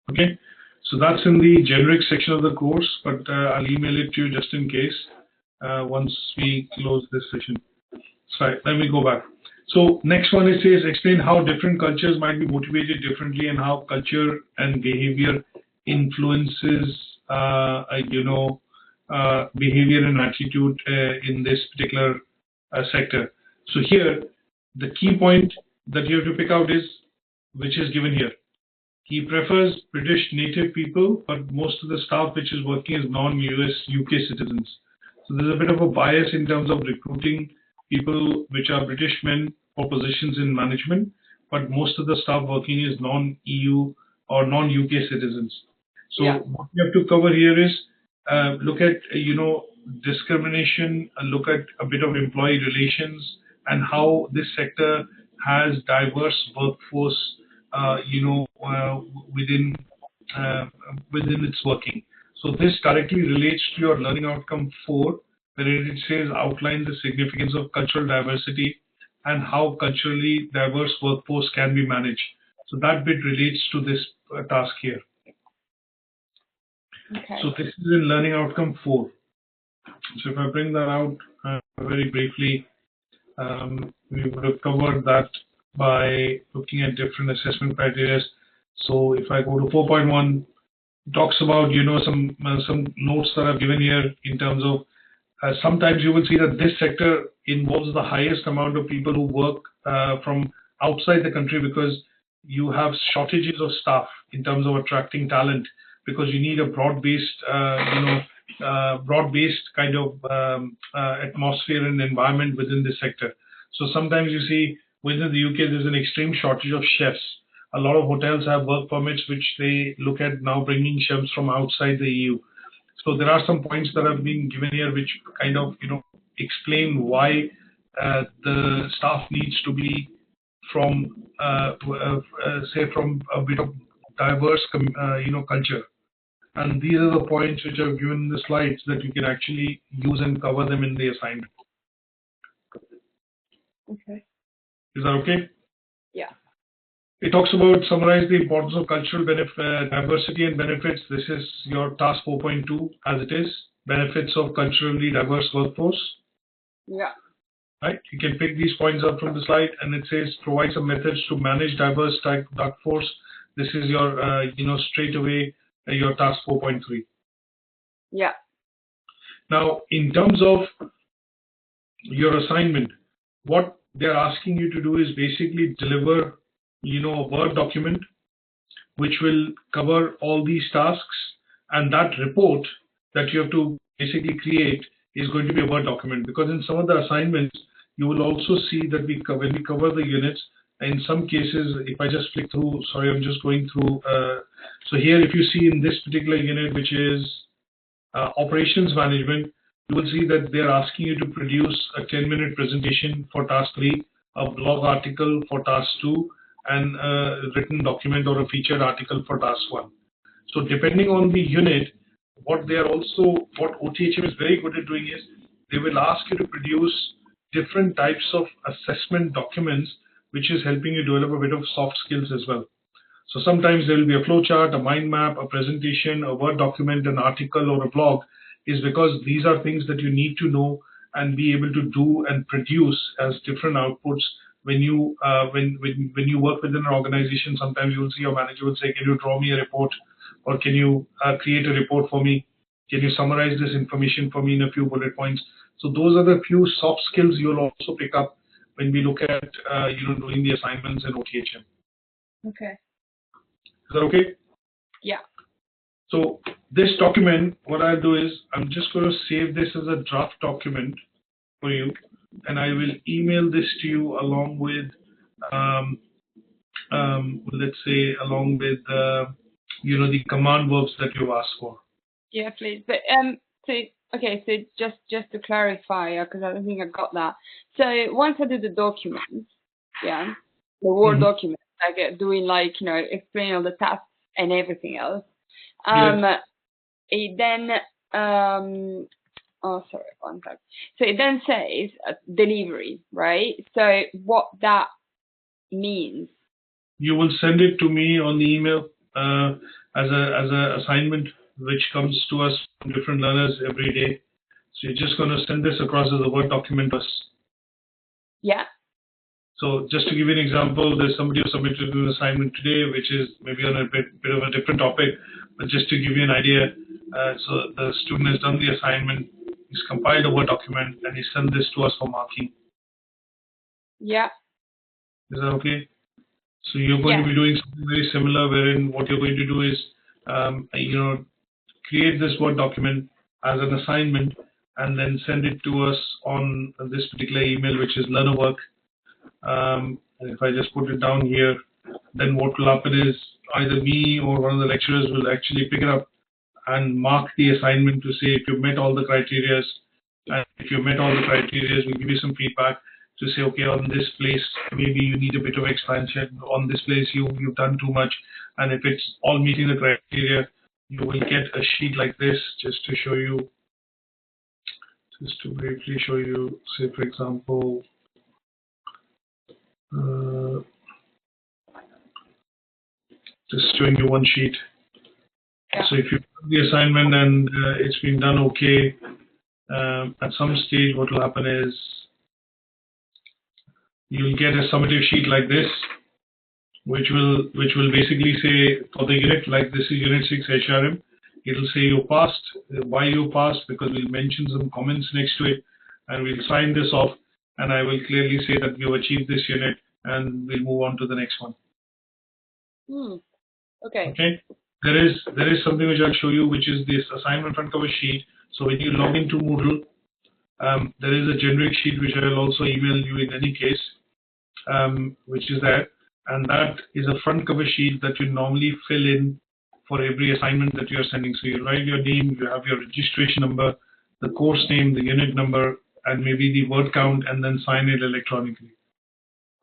Okay. So that's in the generic section of the course, but I'll email it to you just in case once we close this session. Sorry, let me go back. So next one, it says explain how different cultures might be motivated differently and how culture and behavior influences, behavior and attitude in this particular sector. So here, the key point that you have to pick out is, which is given here. He prefers British native people, but most of the staff which is working is non-US UK citizens. So there's a bit of a bias in terms of recruiting people which are British men for positions in management, but most of the staff working is non-EU or non-UK citizens. So what we have to cover here is look at discrimination, look at a bit of employee relations, and how this sector has diverse workforce within its working. So this directly relates to your learning outcome 4, where it says outline the significance of cultural diversity and how culturally diverse workforce can be managed. So that bit relates to this task here. Okay. So this is in learning outcome 4. So if I bring that out very briefly, we would have covered that by looking at different assessment criteria. So if I go to 4.1, talks about some notes that are given here in terms of sometimes you will see that this sector involves the highest amount of people who work from outside the country, because you have shortages of staff in terms of attracting talent, because you need a broad-based kind of atmosphere and environment within this sector. So sometimes you see within the UK there's an extreme shortage of chefs. A lot of hotels have work permits which they look at now bringing chefs from outside the EU. So there are some points that have been given here which kind of explain why the staff needs to be from say from a bit of diverse culture. And these are the points which are given in the slides that you can actually use and cover them in the assignment. Okay. Is that okay? Yeah. It talks about summarize the importance of cultural diversity and benefits. This is your task 4.2 as it is. Benefits of culturally diverse workforce. Yeah. Right. You can pick these points up from the slide, and it says provide some methods to manage diverse workforce. This is your straight away your task 4.3. Yeah. Now, in terms of your assignment, what they're asking you to do is basically deliver, a Word document which will cover all these tasks, and that report that you have to basically create is going to be a Word document, because in some of the assignments, you will also see that when we cover the units, in some cases, if I just flick through, sorry, I'm just going through. So here, if you see in this particular unit, which is operations management, you will see that they're asking you to produce a 10-minute presentation for task 3, a blog article for task 2, and a written document or a featured article for task 1. So depending on the unit, what OTHM is very good at doing is they will ask you to produce different types of assessment documents, which is helping you develop a bit of soft skills as well. So sometimes there will be a flowchart, a mind map, a presentation, a Word document, an article, or a blog, is because these are things that you need to know and be able to do and produce as different outputs. When you work within an organization, sometimes you will see your manager will say, "Can you draw me a report, or can you create a report for me? Can you summarize this information for me in a few bullet points?" So those are the few soft skills you'll also pick up when we look at doing the assignments in OTHM. Okay. Is that okay? Yeah. So this document, what I'll do is I'm just going to save this as a draft document for you, and I will email this to you along with, let's say, along with the command verbs that you asked for. Yeah, please. But so just to clarify, because I don't think I got that. So once I do the documents, the Word document, I get doing explain all the tasks and everything else. Yes. It then oh, sorry, one sec. So it then says delivery, right? So what that means? You will send it to me on the email as a assignment, which comes to us from different learners every day. So you're just going to send this across as a Word document to us. Yeah. So just to give you an example, there's somebody who submitted an assignment today, which is maybe on a bit of a different topic, but just to give you an idea, so the student has done the assignment, he's compiled a Word document, and he sent this to us for marking. Yeah. Is that okay? So you're going to be doing something very similar, wherein what you're going to do is, create this Word document as an assignment, and then send it to us on this particular email, which is learnerwork. And if I just put it down here, then what will happen is either me or one of the lecturers will actually pick it up and mark the assignment to say if you've met all the criteria. And if you've met all the criteria, we'll give you some feedback to say, okay, on this place, maybe you need a bit of expansion. On this place, you've done too much. And if it's all meeting the criteria, you will get a sheet like this just to show you, just to briefly show you, say, for example, just showing you one sheet. So if you do the assignment and it's been done okay, at some stage what will happen is you'll get a summative sheet like this, which will basically say for the unit, like this is Unit 6 HRM, it'll say you passed, why you passed, because we'll mention some comments next to it, and we'll sign this off, and I will clearly say that you achieved this unit, and we'll move on to the next one. Okay. Okay. There is something which I'll show you, which is this assignment front cover sheet. So when you log into Moodle, there is a generic sheet which I will also email you in any case, which is there, and that is a front cover sheet that you normally fill in for every assignment that you are sending. So you write your name, you have your registration number, the course name, the unit number, and maybe the word count, and then sign it electronically.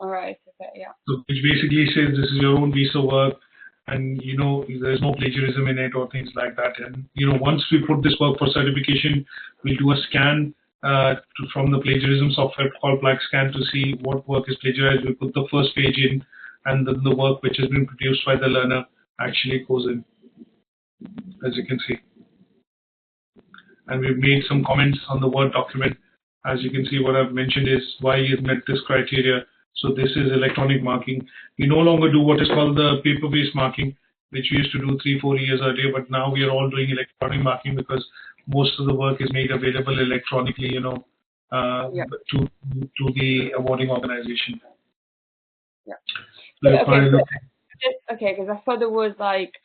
All right. Okay. Yeah. So which basically says this is your own piece of work, and there's no plagiarism in it or things like that. And once we put this work for certification, we'll do a scan from the plagiarism software called PlagScan to see what work is plagiarized. We put the first page in, and then the work which has been produced by the learner actually goes in, as you can see. And we've made some comments on the Word document. As you can see, what I've mentioned is why you've met this criteria. So this is electronic marking. We no longer do what is called the paper-based marking, which we used to do 3-4 years earlier, but now we are all doing electronic marking because most of the work is made available electronically, to the awarding organization. Yeah. So okay, because I thought there was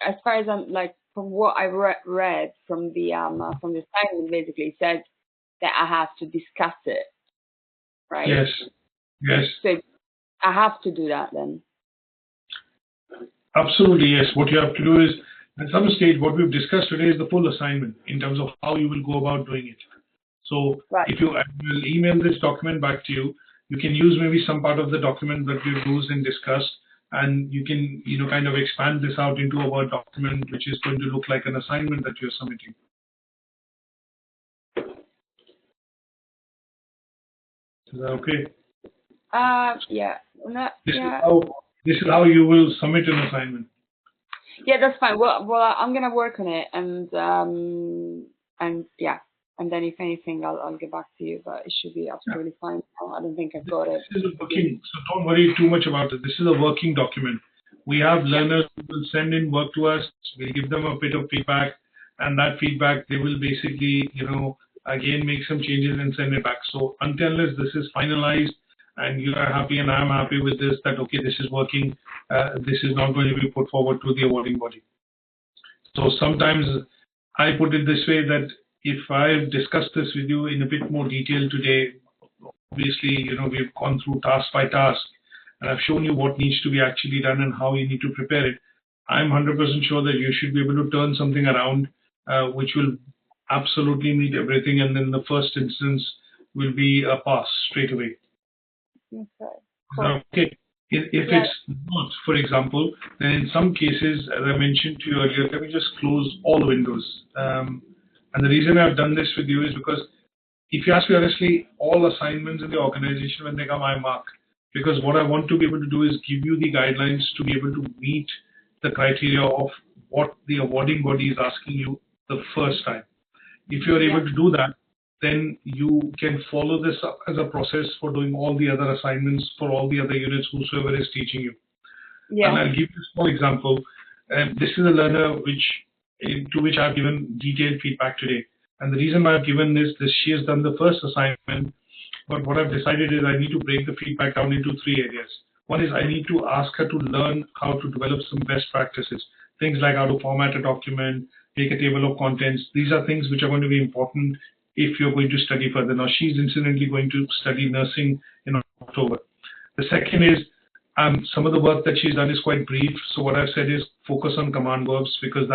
as far as I'm from what I read from the assignment, basically said that I have to discuss it, right? Yes. So I have to do that then. Absolutely, yes. What you have to do is, at some stage, what we've discussed today is the full assignment in terms of how you will go about doing it. So if you will email this document back to you, you can use maybe some part of the document that we've used and discussed, and you can kind of expand this out into a Word document which is going to look like an assignment that you're submitting. Is that okay? Yeah. This is how you will submit an assignment. Yeah, that's fine. Well, I'm gonna work on it, and then if anything, I'll get back to you. But it should be absolutely fine. I don't think I've got it. This is a working, so don't worry too much about it. This is a working document. We have learners who will send in work to us. We give them a bit of feedback, and that feedback they will basically, again make some changes and send it back. So until this is finalized, and you are happy and I'm happy with this, that okay, this is working, this is not going to be put forward to the awarding body. So sometimes I put it this way, that if I've discussed this with you in a bit more detail today, obviously, we've gone through task by task, and I've shown you what needs to be actually done and how you need to prepare it. I'm 100% sure that you should be able to turn something around which will absolutely meet everything, and then the first instance will be a pass straight away. Okay. Cool. Okay. If it's not, for example, then in some cases, as I mentioned to you earlier, let me just close all the windows. And the reason I've done this with you is because if you ask me honestly, all assignments in the organization, when they come, I mark. Because what I want to be able to do is give you the guidelines to be able to meet the criteria of what the awarding body is asking you the first time. If you're able to do that, then you can follow this up as a process for doing all the other assignments for all the other units, whosoever is teaching you. And I'll give you a small example. This is a learner to which I've given detailed feedback today. And the reason why I've given this, she has done the first assignment, but what I've decided is I need to break the feedback down into 3 areas. One is I need to ask her to learn how to develop some best practices, things like how to format a document, make a table of contents. These are things which are going to be important if you're going to study further. Now, she's incidentally going to study nursing in October. The second is some of the work that she's done is quite brief. So what I've said is focus on command verbs, because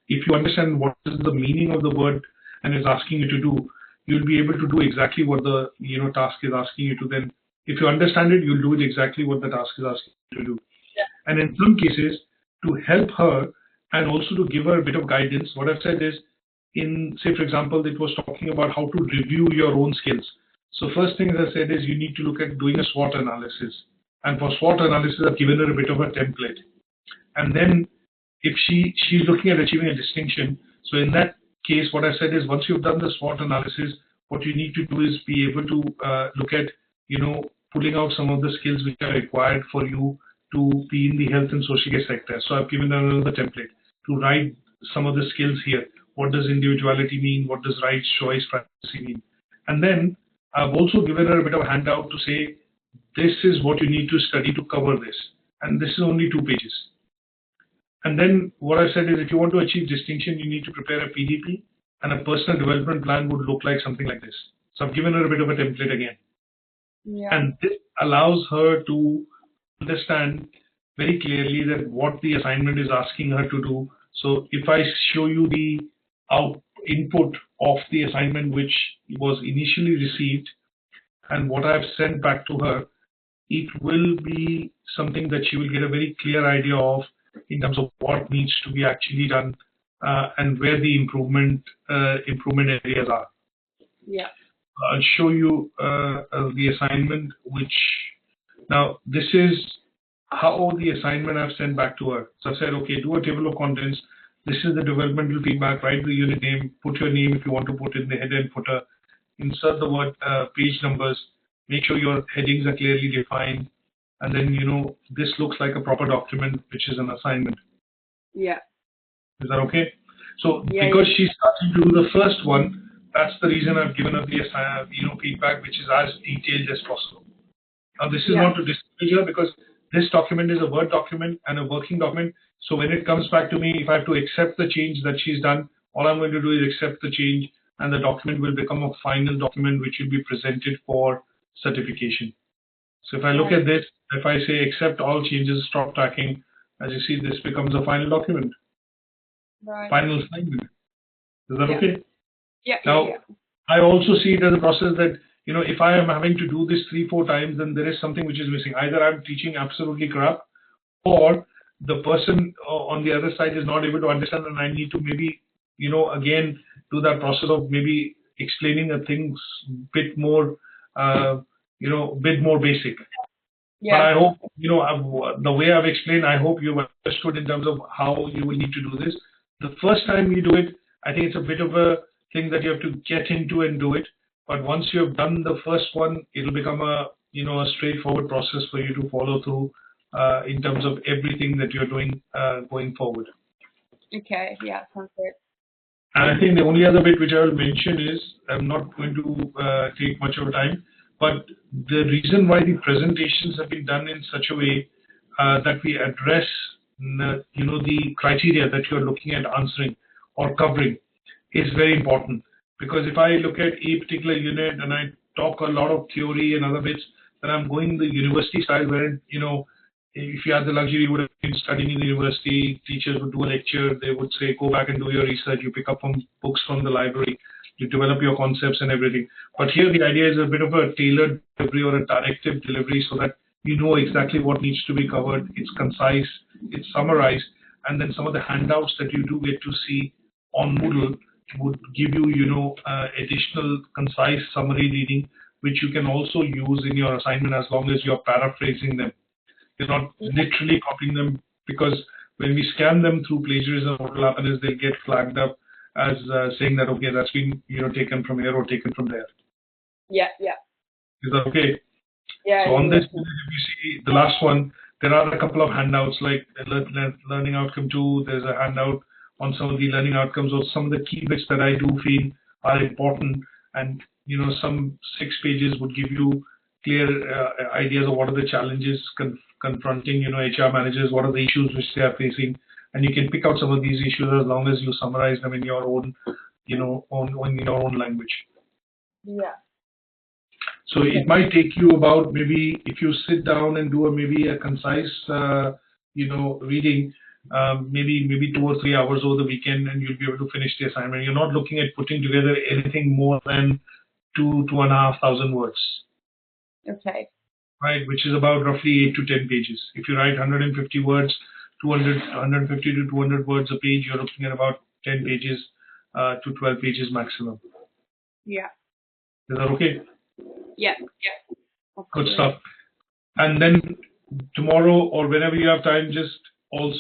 if you understand what is the meaning of the word and is asking you to do, you'll be able to do exactly what the task is asking you to. Then if you understand it, you'll do it exactly what the task is asking you to do. And in some cases, to help her and also to give her a bit of guidance, what I've said is, say for example, it was talking about how to review your own skills. So first thing, as I said, is you need to look at doing a SWOT analysis. And for SWOT analysis, I've given her a bit of a template. And then if she's looking at achieving a distinction. So in that case, what I said is once you've done the SWOT analysis, what you need to do is be able to look at, pulling out some of the skills which are required for you to be in the health and social care sector. So I've given another template to write some of the skills here. What does individuality mean? What does right, choice, privacy mean? And then I've also given her a bit of a handout to say, this is what you need to study to cover this. And this is only 2 pages. And then what I said is, if you want to achieve distinction, you need to prepare a PDP, and a personal development plan would look like something like this. So I've given her a bit of a template again. Yeah. And this allows her to understand very clearly that what the assignment is asking her to do. So if I show you the input of the assignment which was initially received and what I've sent back to her, it will be something that she will get a very clear idea of in terms of what needs to be actually done and where the improvement areas are. Yeah. I'll show you the assignment, which now this is how the assignment I've sent back to her. So I said, okay, do a table of contents. This is the developmental feedback. Write the unit name, put your name if you want to put in the header and footer, insert the word page numbers, make sure your headings are clearly defined, and then this looks like a proper document, which is an assignment. Yeah. Is that okay? So yeah, because she's starting to do the first one, that's the reason I've given her the feedback, which is as detailed as possible. Now this is not to discourage her, because this document is a Word document and a working document. So when it comes back to me, if I have to accept the change that she's done, all I'm going to do is accept the change, and the document will become a final document which will be presented for certification. So if I look at this, if I say accept all changes, stop tracking, as you see, this becomes a final document. Right. Final assignment. Is that okay? Yeah. Now, I also see it as a process that, if I am having to do this 3-4 times, then there is something which is missing. Either I'm teaching absolutely crap, or the person on the other side is not able to understand, and I need to maybe, again, do that process of maybe explaining the things bit more, bit more basic. Yeah. But I hope, the way I've explained, I hope you've understood in terms of how you will need to do this. The first time you do it, I think it's a bit of a thing that you have to get into and do it. But once you have done the first one, it'll become a straightforward process for you to follow through in terms of everything that you're doing going forward. Okay. Yeah. Sounds good. And I think the only other bit which I will mention is, I'm not going to take much of a time, but the reason why the presentations have been done in such a way that we address the criteria that you're looking at answering or covering is very important. Because if I look at a particular unit and I talk a lot of theory and other bits, then I'm going the university style, where if you had the luxury, you would have been studying in the university, teachers would do a lecture, they would say, go back and do your research, you pick up from books from the library, you develop your concepts and everything. But here the idea is a bit of a tailored delivery or a directive delivery, so that you know exactly what needs to be covered, it's concise, it's summarized, and then some of the handouts that you do get to see on Moodle would give you, additional concise summary reading, which you can also use in your assignment as long as you're paraphrasing them. You're not literally copying them, because when we scan them through plagiarism, what will happen is they'll get flagged up as saying that, okay, that's been taken from here or taken from there. Yeah. Is that okay? Yeah. So on this, if you see the last one, there are a couple of handouts like Learning Outcome 2. There's a handout on some of the learning outcomes or some of the key bits that I do feel are important, and some 6 pages would give you clear ideas of what are the challenges confronting HR managers, what are the issues which they are facing, and you can pick out some of these issues as long as you summarize them in your own in your own language. Yeah. So it might take you about, maybe if you sit down and do a concise reading, maybe 2 or 3 hours over the weekend, and you'll be able to finish the assignment. You're not looking at putting together anything more than 2,500 words. Okay. Right, which is about roughly 8 to 10 pages. If you write 150 words, 150 to 200 words a page, you're looking at about 10 pages to 12 pages maximum. Yeah. Is that okay? Yeah. Good stuff. And then tomorrow or whenever you have time, just also